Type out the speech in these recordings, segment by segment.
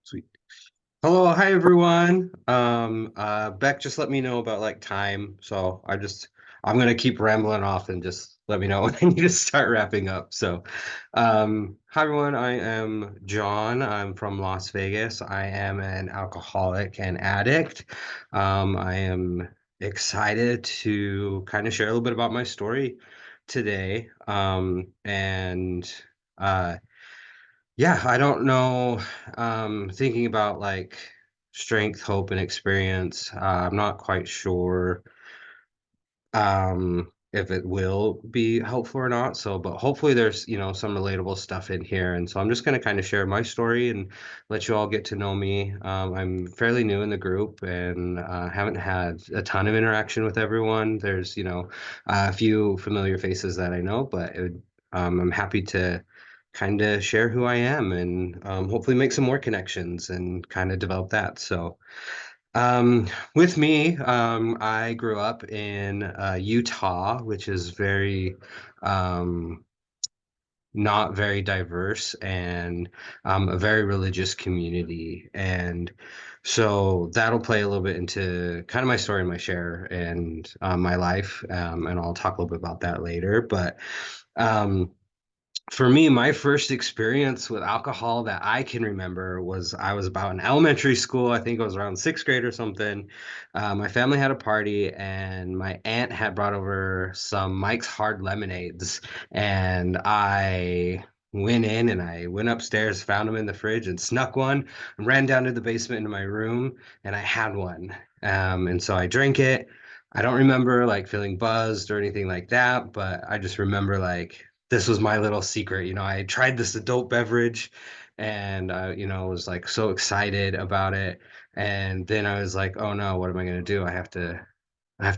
Sweet. Hello, hi everyone. Beck just let me know about like time, so I'm gonna keep rambling off and just let me know when I need to start wrapping up. Hi everyone. I am John. I'm from Las Vegas. I am an alcoholic and addict. I am excited to kind of share a little bit about my story today. Uh, yeah, I don't know. Thinking about like strength, hope, and experience, I'm not quite sure if it will be helpful or not. So, but hopefully there's, some relatable stuff in here. And so I'm just going to kind of share my story and let you all get to know me. I'm fairly new in the group and haven't had a ton of interaction with everyone. There's, a few familiar faces that I know, but I'm happy to kind of share who I am and hopefully make some more connections and kind of develop that. With me, I grew up in Utah, which is very um, not very diverse and a very religious community. And so that'll play a little bit into kind of my story and my share and my life. And I'll talk a little bit about that later. But um, for me, my first experience with alcohol that I can remember was I was about in elementary school. I think I was around sixth grade or something. My family had a party, and my aunt had brought over some Mike's Hard Lemonades. And I went in and I went upstairs, found them in the fridge, and snuck one and ran down to the basement into my room, and I had one. And so I drank it. I don't remember like feeling buzzed or anything like that, but I just remember like this was my little secret. I tried this adult beverage and was like so excited about it. And then I was like, oh no, what am I going to do? I have to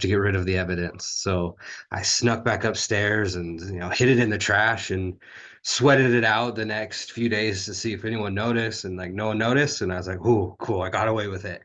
get rid of the evidence. So I snuck back upstairs and hid it in the trash and sweated it out the next few days to see if anyone noticed, and like no one noticed. And I was like, oh, cool, I got away with it.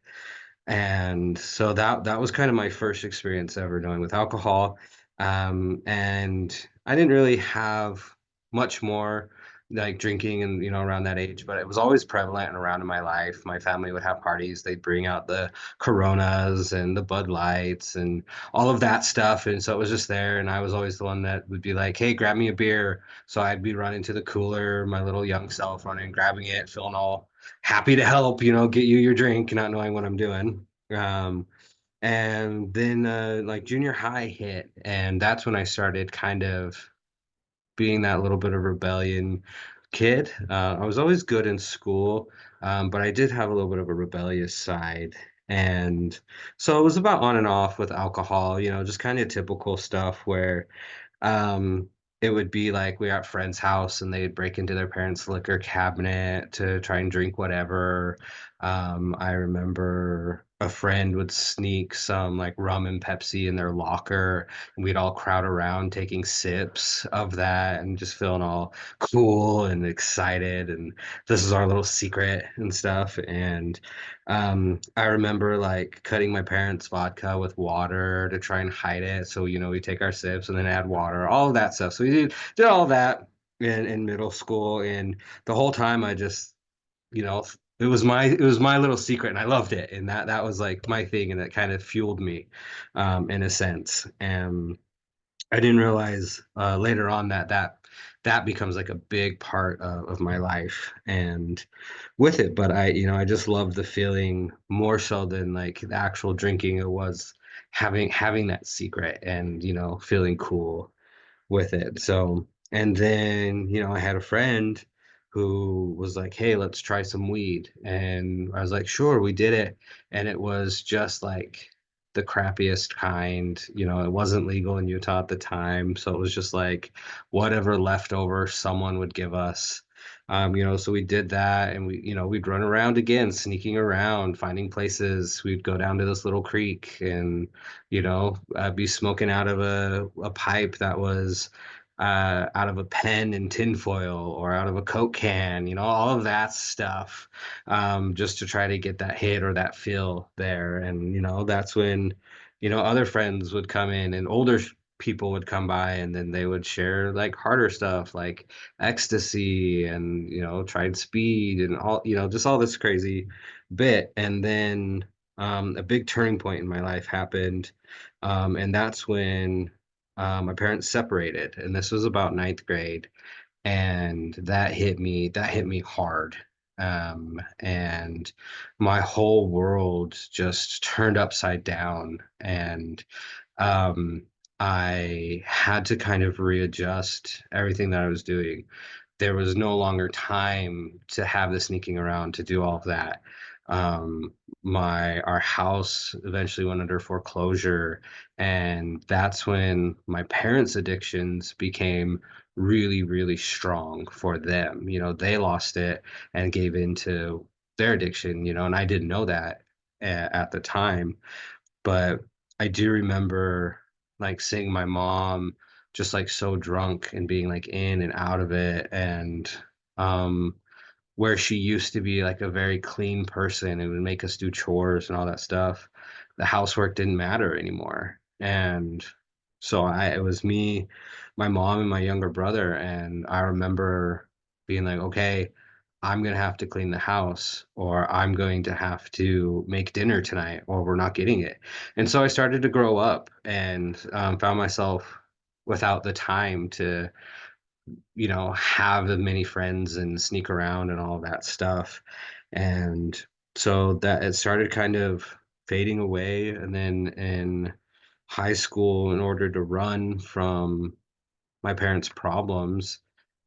And so that was kind of my first experience ever dealing with alcohol. And I didn't really have much more like drinking and around that age, but it was always prevalent and around in my life. My family would have parties, they'd bring out the Coronas and the Bud Lights and all of that stuff. And so it was just there, and I was always the one that would be like, hey, grab me a beer. So I'd be running to the cooler, my little young self running, grabbing it, feeling all happy to help, get you your drink, not knowing what I'm doing. Um, and then like junior high hit, and that's when I started kind of being that little bit of rebellion kid. I was always good in school, but I did have a little bit of a rebellious side. And so it was about on and off with alcohol, just kind of typical stuff where um, it would be like we were at friend's house and they'd break into their parents' liquor cabinet to try and drink whatever. I remember a friend would sneak some like rum and Pepsi in their locker, and we'd all crowd around taking sips of that and just feeling all cool and excited. And this is our little secret and stuff. And I remember like cutting my parents' vodka with water to try and hide it. So, we take our sips and then add water, all of that stuff. So we did all that in middle school. And the whole time I just, you know, it was my little secret, and I loved it. And that was like my thing, and it kind of fueled me in a sense. And I didn't realize later on that becomes like a big part of my life and with it. But I just love the feeling more so than like the actual drinking. It was having that secret and feeling cool with it. So, and then, I had a friend who was like, hey, let's try some weed. And I was like, sure, we did it. And it was just like the crappiest kind. It wasn't legal in Utah at the time. So it was just like whatever leftover someone would give us. So we did that, and we'd run around again, sneaking around, finding places. We'd go down to this little creek and be smoking out of a pipe that was out of a pen in tinfoil or out of a Coke can, all of that stuff, just to try to get that hit or that feel there. And, that's when, other friends would come in and older people would come by and then they would share like harder stuff like ecstasy and tried speed and all just all this crazy bit. And then a big turning point in my life happened, and that's when my parents separated, and this was about ninth grade. And that hit me hard, and my whole world just turned upside down. And um, I had to kind of readjust everything that I was doing. There was no longer time to have the sneaking around to do all of that. Um, my our house eventually went under foreclosure, and that's when my parents' addictions became really, really strong for them. They lost it and gave into their addiction, and I didn't know that at the time. But I do remember, like, seeing my mom just, like, so drunk and being, like, in and out of it, and, um, where she used to be, like, a very clean person and would make us do chores and all that stuff, the housework didn't matter anymore. And so it was me, my mom, and my younger brother, and I remember being like, "Okay, I'm gonna have to clean the house, or I'm going to have to make dinner tonight, or we're not getting it." And so I started to grow up and found myself without the time to, have the many friends and sneak around and all that stuff. And so that it started kind of fading away. And then in high school, in order to run from my parents' problems,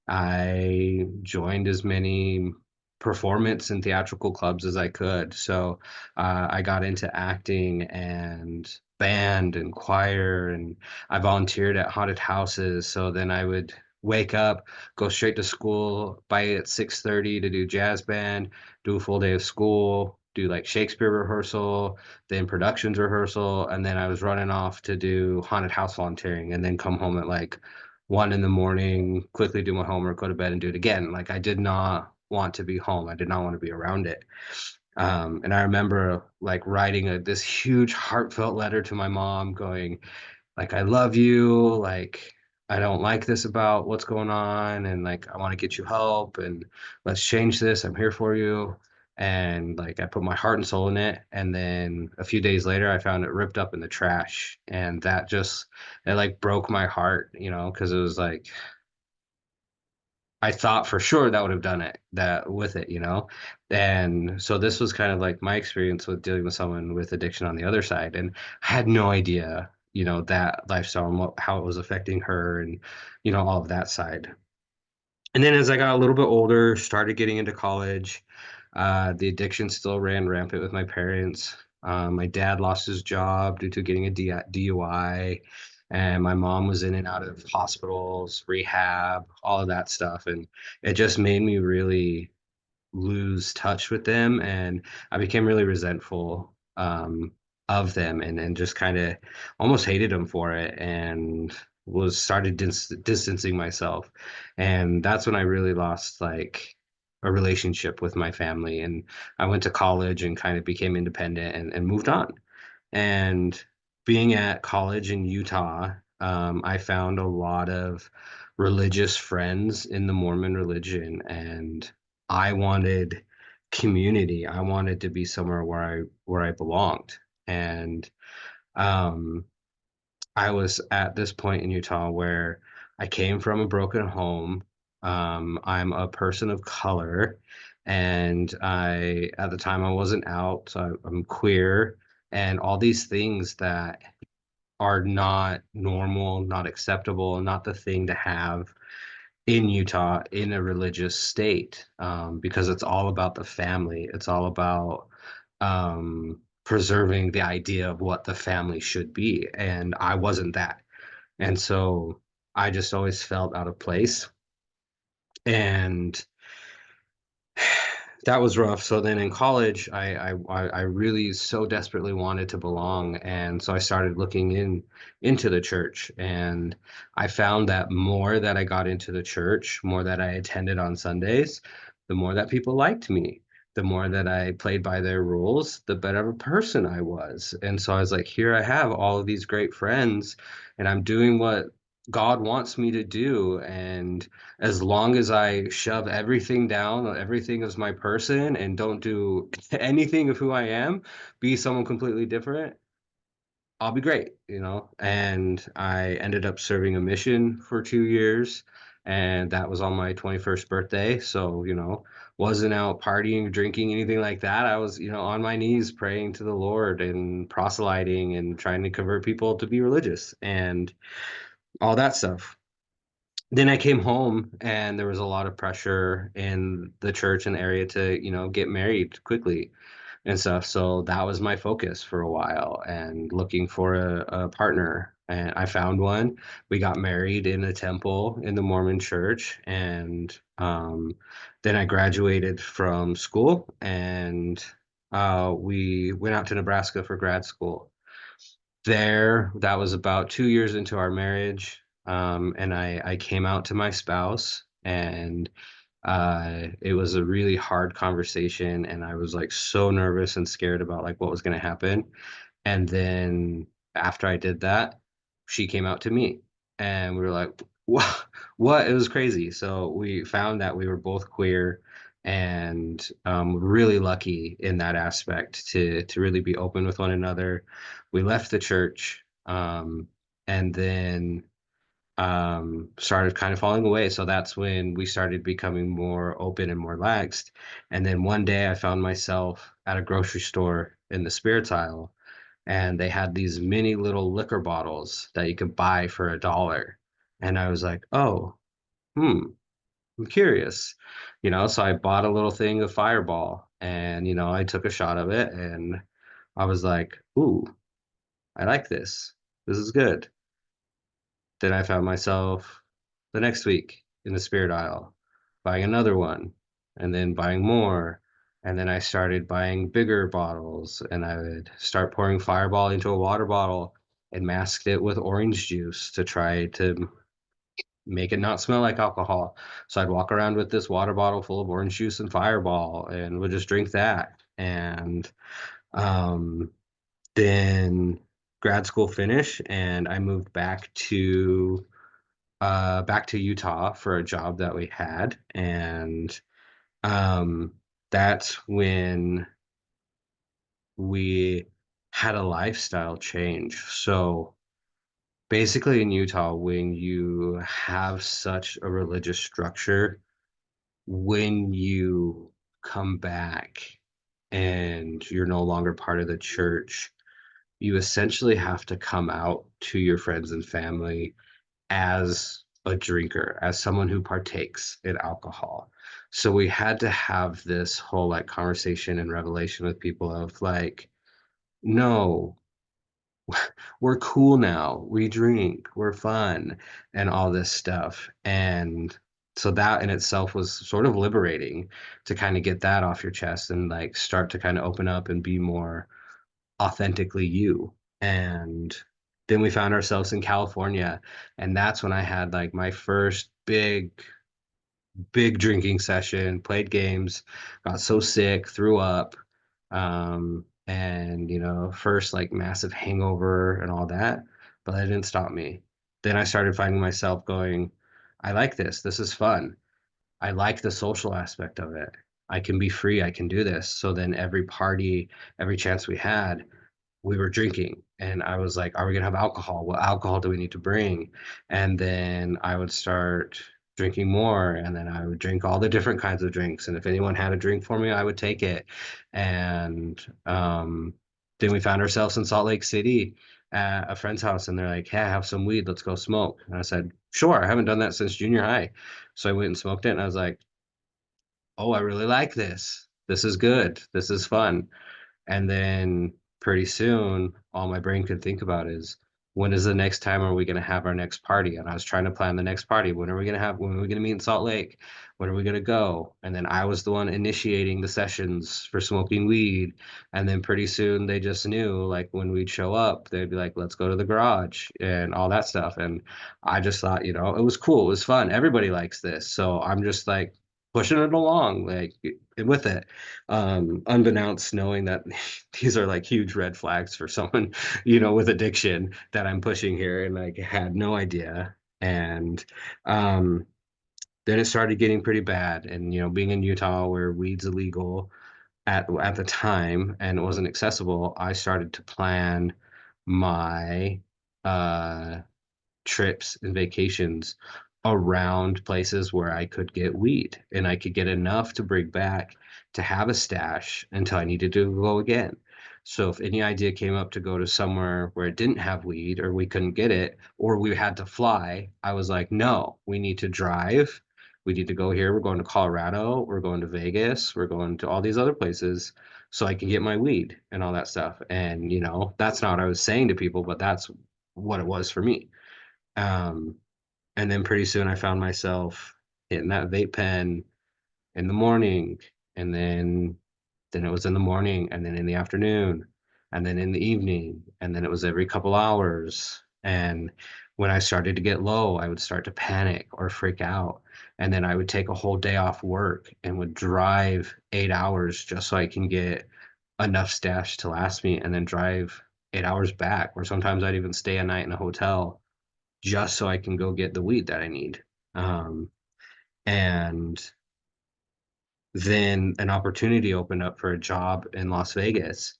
I joined as many performance and theatrical clubs as I could. So I got into acting and band and choir, and I volunteered at haunted houses. So then I would wake up, go straight to school, by at 6:30 to do jazz band, do a full day of school, do like Shakespeare rehearsal, then productions rehearsal, and then I was running off to do haunted house volunteering, and then come home at like 1 in the morning, quickly do my homework, go to bed, and do it again. Like, I did not want to be home. I did not want to be around it. And I remember like writing this huge heartfelt letter to my mom going, like, "I love you, like, I don't like this about what's going on, and, like, I wanna get you help, and let's change this, I'm here for you." And, like, I put my heart and soul in it, and then a few days later, I found it ripped up in the trash, and that just it, like, broke my heart, because it was like, I thought for sure that would have done it that with it. And so this was kind of like my experience with dealing with someone with addiction on the other side, and I had no idea, that lifestyle and how it was affecting her, and all of that side. And then as I got a little bit older, started getting into college, the addiction still ran rampant with my parents. My dad lost his job due to getting a DUI, and my mom was in and out of hospitals, rehab, all of that stuff. And it just made me really lose touch with them, and I became really resentful of them, and just kind of almost hated them for it, and was started distancing myself. And that's when I really lost like a relationship with my family, and I went to college and kind of became independent, and moved on. And being at college in Utah, I found a lot of religious friends in the Mormon religion, and I wanted community. I wanted to be somewhere where I belonged. And um, I was at this point in Utah where I came from a broken home. I'm a person of color, and at the time I wasn't out, so I'm queer, and all these things that are not normal, not acceptable, not the thing to have in Utah in a religious state, because it's all about the family. It's all about preserving the idea of what the family should be. And I wasn't that. And so I just always felt out of place. And that was rough. So then in college, I really so desperately wanted to belong, and so I started looking into the church, and I found that more that I got into the church, more that I attended on Sundays, the more that people liked me, the more that I played by their rules, the better of a person I was. And so I was like, here I have all of these great friends, and I'm doing what God wants me to do. And as long as I shove everything down, everything is my person, and don't do anything of who I am, be someone completely different, I'll be great, you know? And I ended up serving a mission for 2 years, and that was on my 21st birthday. So, wasn't out partying, drinking, anything like that. I was, on my knees praying to the Lord and proselyting and trying to convert people to be religious and all that stuff. Then I came home and there was a lot of pressure in the church and area to, get married quickly and stuff. So that was my focus for a while and looking for a partner. And I found one. We got married in a temple in the Mormon church. And then I graduated from school and we went out to Nebraska for grad school. There, that was about 2 years into our marriage. And I came out to my spouse, and it was a really hard conversation, and I was like so nervous and scared about like what was going to happen. And then after I did that, she came out to me, and we were like, what? What? It was crazy. So we found that we were both queer, and really lucky in that aspect to really be open with one another. We left the church, and then started kind of falling away. So that's when we started becoming more open and more laxed. And then one day I found myself at a grocery store in the spirits aisle, and they had these mini little liquor bottles that you could buy for $1. And I was like, oh, I'm curious, so I bought a little thing of Fireball, and, I took a shot of it, and I was like, ooh, I like this. This is good. Then I found myself the next week in the spirit aisle buying another one and then buying more. And then I started buying bigger bottles, and I would start pouring Fireball into a water bottle and masked it with orange juice to try to make it not smell like alcohol. So I'd walk around with this water bottle full of orange juice and Fireball and would just drink that. And um, then grad school finished, and I moved back to Utah for a job that we had. And um, that's when we had a lifestyle change. So basically, in Utah, when you have such a religious structure, when you come back and you're no longer part of the church, you essentially have to come out to your friends and family as a drinker, as someone who partakes in alcohol. So we had to have this whole like conversation and revelation with people of like, no, we're cool now. We drink, we're fun, and all this stuff. And so that in itself was sort of liberating to kind of get that off your chest and like start to kind of open up and be more authentically you. And then we found ourselves in California, and that's when I had like my first big drinking session, played games, got so sick, threw up, and first like massive hangover and all that, but that didn't stop me. Then I started finding myself going, I like this. This is fun. I like the social aspect of it. I can be free. I can do this. So then every party, every chance we had, we were drinking, and I was like, are we gonna have alcohol? What alcohol do we need to bring? And then I would start drinking more, and then I would drink all the different kinds of drinks, and if anyone had a drink for me, I would take it. And then we found ourselves in Salt Lake City at a friend's house, and they're like, hey, I have some weed, let's go smoke. And I said, sure. I haven't done that since junior high. So I went and smoked it, and I was like, oh, I really like this. This is good. This is fun. And then pretty soon, all my brain could think about is, when is the next time are we going to have our next party? And I was trying to plan the next party. When are we going to meet in Salt Lake? When are we going to go? And then I was the one initiating the sessions for smoking weed. And then pretty soon they just knew, like when we'd show up, they'd be like, let's go to the garage and all that stuff. And I just thought, it was cool. It was fun. Everybody likes this. So I'm just like, pushing it along, like with it, unbeknownst knowing that these are like huge red flags for someone, with addiction that I'm pushing here, and like had no idea. And um, then it started getting pretty bad. And being in Utah where weed's illegal at the time and it wasn't accessible, I started to plan my uh trips and vacations around places where I could get weed and I could get enough to bring back to have a stash until I needed to go again. So if any idea came up to go to somewhere where it didn't have weed or we couldn't get it or we had to fly, I was like, no, we need to drive. We need to go here. We're going to Colorado. We're going to Vegas. We're going to all these other places so I can get my weed and all that stuff. And, that's not what I was saying to people, but that's what it was for me. Um, and then pretty soon I found myself hitting that vape pen in the morning, and then it was in the morning, and then in the afternoon, and then in the evening, and then it was every couple hours. And when I started to get low, I would start to panic or freak out. And then I would take a whole day off work and would drive 8 hours just so I can get enough stash to last me, and then drive 8 hours back. Or sometimes I'd even stay a night in a hotel just so I can go get the weed that I need. Um, and then an opportunity opened up for a job in Las Vegas,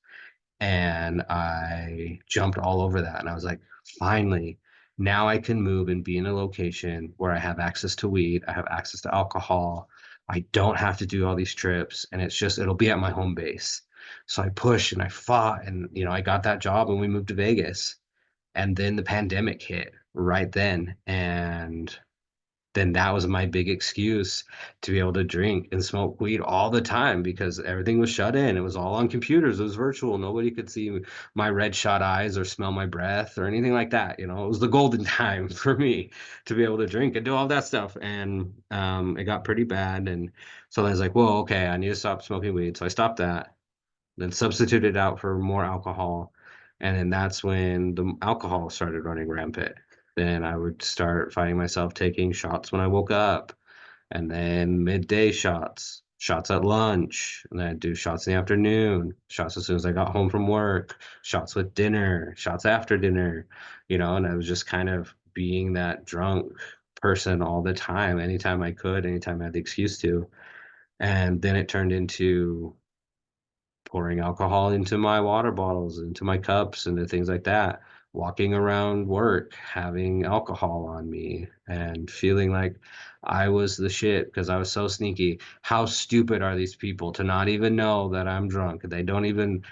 and I jumped all over that. And I was like, finally, now I can move and be in a location where I have access to weed, I have access to alcohol. I don't have to do all these trips, and it'll be at my home base. So I pushed and I fought, and I got that job and we moved to Vegas. And then the pandemic hit right then, and then that was my big excuse to be able to drink and smoke weed all the time because everything was shut in. It was all on computers. It was virtual. Nobody could see my red shot eyes or smell my breath or anything like that. It was the golden time for me to be able to drink and do all that stuff. And it got pretty bad. And so I was like, well, okay, I need to stop smoking weed. So I stopped that, then substituted out for more alcohol. And then that's when the alcohol started running rampant. Then I would start finding myself taking shots when I woke up, and then midday shots, shots at lunch, and then I'd do shots in the afternoon, shots as soon as I got home from work, shots with dinner, shots after dinner, and I was just kind of being that drunk person all the time, anytime I could, anytime I had the excuse to. And then it turned into pouring alcohol into my water bottles, into my cups, into things like that. Walking around work, having alcohol on me, and feeling like I was the shit because I was so sneaky. How stupid are these people to not even know that I'm drunk?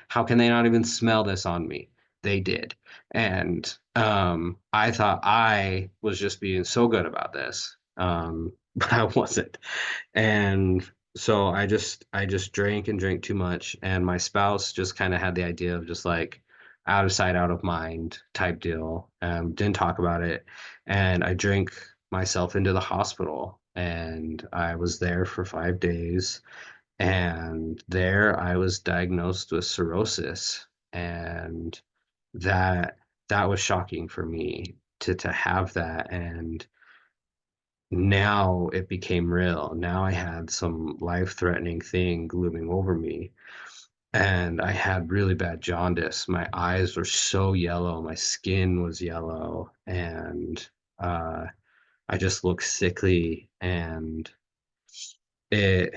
How can they not even smell this on me? They did. And I thought I was just being so good about this. But I wasn't. And so I just drank and drank too much, and my spouse just kind of had the idea of just like out of sight, out of mind type deal. Didn't talk about it, and I drank myself into the hospital, and I was there for 5 days, and there I was diagnosed with cirrhosis, and that that was shocking for me to have that. And now it became real. Now I had some life-threatening thing looming over me, and I had really bad jaundice. My eyes were so yellow, my skin was yellow, and uh, I just looked sickly, and it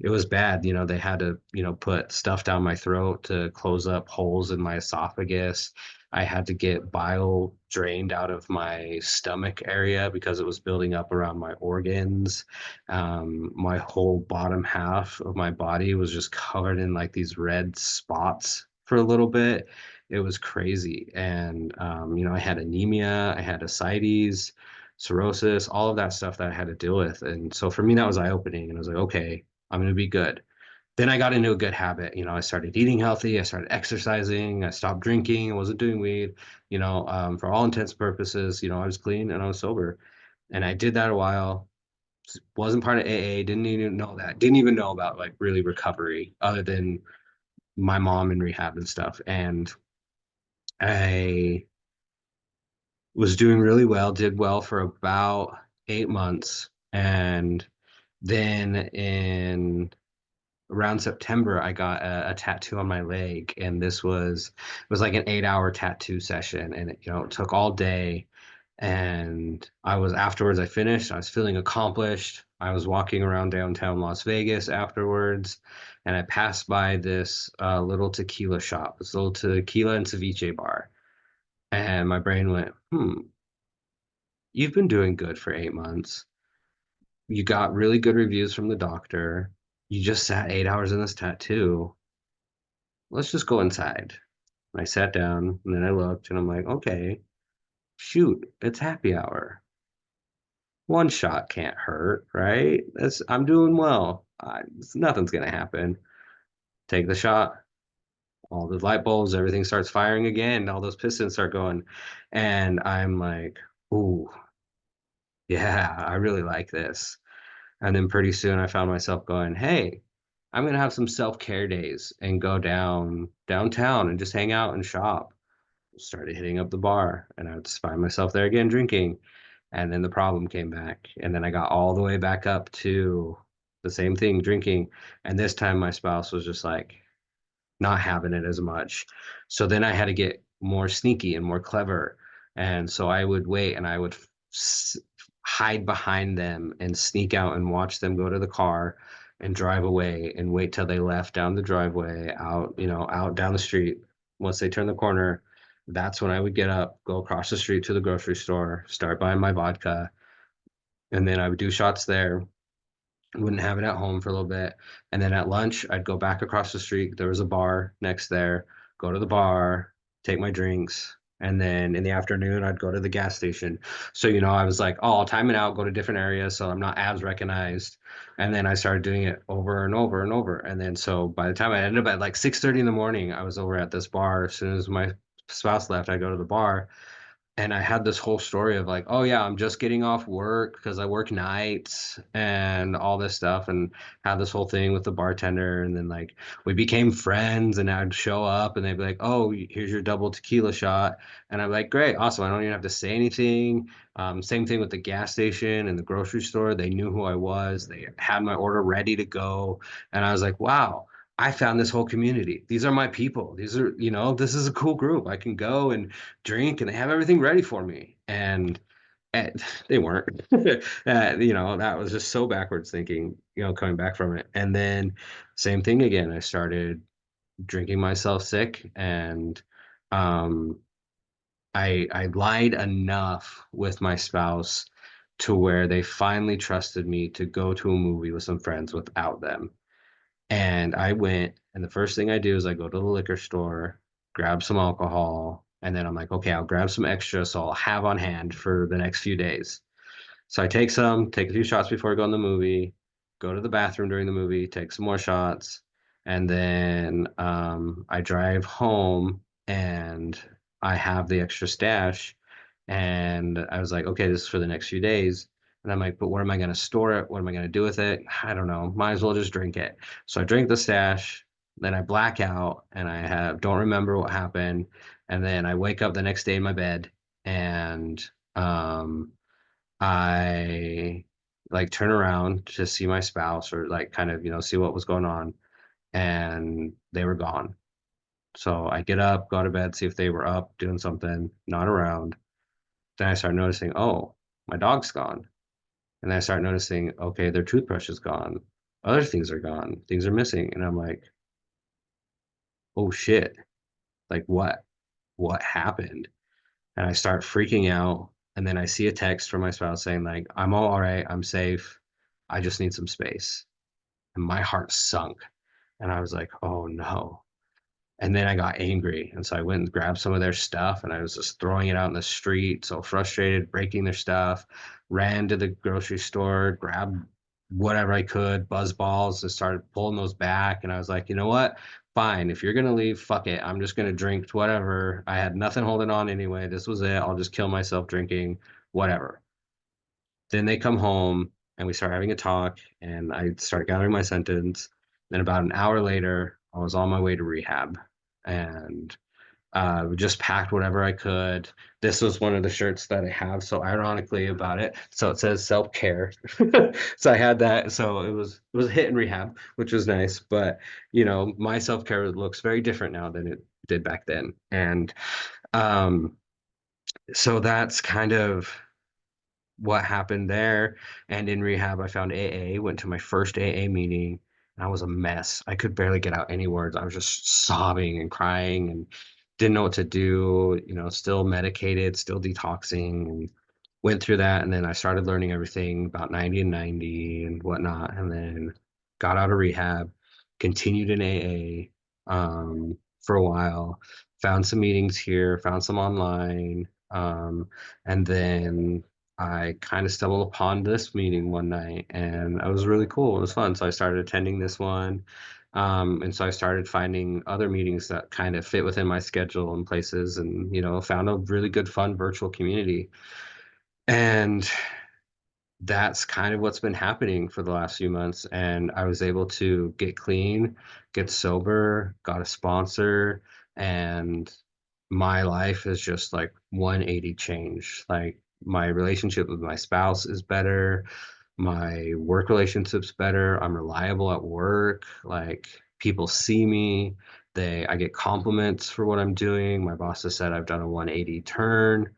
it was bad. They had to, put stuff down my throat to close up holes in my esophagus. I had to get bile drained out of my stomach area because it was building up around my organs. My whole bottom half of my body was just covered in like these red spots for a little bit. It was crazy. And, I had anemia, I had ascites, cirrhosis, all of that stuff that I had to deal with. And so for me, that was eye-opening. And I was like, okay, I'm going to be good. Then I got into a good habit. I started eating healthy. I started exercising. I stopped drinking. I wasn't doing weed. For all intents and purposes, I was clean and I was sober. And I did that a while. Wasn't part of AA. Didn't even know that. Didn't even know about like really recovery other than my mom in rehab and stuff. And I was doing really well, did well for about 8 months. And Then in around September, I got a tattoo on my leg, and it was like an 8 hour tattoo session, and it took all day. And I was afterwards, I finished. I was feeling accomplished. I was walking around downtown Las Vegas afterwards, and I passed by this little tequila shop, this little tequila and ceviche bar, and my brain went, you've been doing good for 8 months. You got really good reviews from the doctor. You just sat 8 hours in this tattoo. Let's just go inside. And I sat down and then I looked and I'm like, okay, shoot, it's happy hour. One shot can't hurt, right? I'm doing well. Nothing's gonna happen. Take the shot. All the light bulbs, everything starts firing again. All those pistons start going, and I'm like, ooh, yeah, I really like this. And then pretty soon I found myself going, hey, I'm gonna have some self-care days and go downtown and just hang out and shop. Started hitting up the bar and I would just find myself there again drinking. And then the problem came back. And then I got all the way back up to the same thing, drinking. And this time my spouse was just like not having it as much. So then I had to get more sneaky and more clever. And so I would wait and I would hide behind them and sneak out and watch them go to the car and drive away and wait till they left down the driveway, out down the street. Once they turned the corner, that's when I would get up, go across the street to the grocery store, start buying my vodka, and then I would do shots there. Wouldn't have it at home for a little bit. And then at lunch, I'd go back across the street. There was a bar next there, go to the bar, take my drinks. And then in the afternoon, I'd go to the gas station. So, I was like, oh, I'll time it out, go to different areas so I'm not as recognized. And then I started doing it over and over and over. And then so by the time I ended up at like 6:30 in the morning, I was over at this bar. As soon as my spouse left, I go to the bar and I had this whole story of like, oh yeah, I'm just getting off work because I work nights and all this stuff, and had this whole thing with the bartender, and then like we became friends, and I'd show up and they'd be like, oh, here's your double tequila shot, and I'm like, great, awesome, I don't even have to say anything. Same thing with the gas station and the grocery store. They knew who I was. They had my order ready to go, and I was like, wow. I found this whole community. These are my people. This is a cool group. I can go and drink and they have everything ready for me. And they weren't. That was just so backwards thinking, coming back from it. And then same thing again. I started drinking myself sick and um I lied enough with my spouse to where they finally trusted me to go to a movie with some friends without them. And I went, and the first thing I do is I go to the liquor store, grab some alcohol, and then I'm like, okay, I'll grab some extra so I'll have on hand for the next few days. So I take a few shots before I go in the movie, go to the bathroom during the movie, take some more shots, and then I drive home and I have the extra stash. And I was like, okay, this is for the next few days. And I'm like, but where am I going to store it? What am I going to do with it? I don't know. Might as well just drink it. So I drink the stash, then I black out and I don't remember what happened. And then I wake up the next day in my bed and um I like turn around to see my spouse or like kind of, see what was going on, and they were gone. So I get up, go to bed, see if they were up doing something, not around. Then I start noticing, oh, my dog's gone. And then I start noticing, okay, their toothbrush is gone. Other things are gone. Things are missing. And I'm like, oh shit. Like what? What happened? And I start freaking out. And then I see a text from my spouse saying, like, I'm all right, I'm safe. I just need some space. And my heart sunk. And I was like, oh no. And then I got angry. And so I went and grabbed some of their stuff and I was just throwing it out in the street. So frustrated, breaking their stuff, ran to the grocery store, grabbed whatever I could, buzz balls, and started pulling those back. And I was like, you know what? Fine. If you're going to leave, fuck it. I'm just going to drink whatever. I had nothing holding on anyway. This was it. I'll just kill myself drinking, whatever. Then they come home and we start having a talk and I start gathering my sentence. Then about an hour later, I was on my way to rehab. And Just packed whatever I could. This was one of the shirts that I have, so ironically about it. So it says self-care. So I had that. So it was a hit in rehab, which was nice. But my self-care looks very different now than it did back then. And um, so that's kind of what happened there. And in rehab, I found AA, went to my first AA meeting. And I was a mess. I could barely get out any words. I was just sobbing and crying and didn't know what to do, still medicated, still detoxing, and went through that. And then I started learning everything about 90 and 90 and whatnot. And then got out of rehab, continued in AA for a while, found some meetings here, found some online. And then I kind of stumbled upon this meeting one night and it was really cool. It was fun. So I started attending this one. And so I started finding other meetings that kind of fit within my schedule and places and, found a really good, fun virtual community. And that's kind of what's been happening for the last few months. And I was able to get clean, get sober, got a sponsor, and my life is just like 180 change. Like my relationship with my spouse is better, my work relationship's better, I'm reliable at work, like people see me, I get compliments for what I'm doing. My boss has said I've done a 180 turn,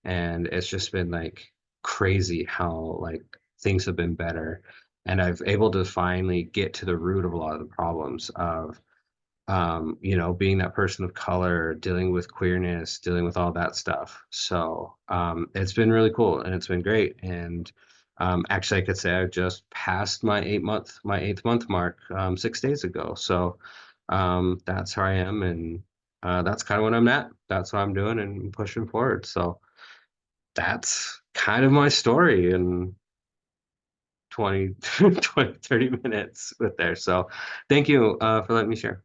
and it's just been like crazy how like things have been better. And I've able to finally get to the root of a lot of the problems of being that person of color, dealing with queerness, dealing with all that stuff. So it's been really cool and it's been great. And actually, I could say I just passed my 8th month mark 6 days ago. So that's where I am, and that's kind of what I'm at. That's what I'm doing and pushing forward. So that's kind of my story in 20, 20, 30 minutes with there. So thank you for letting me share.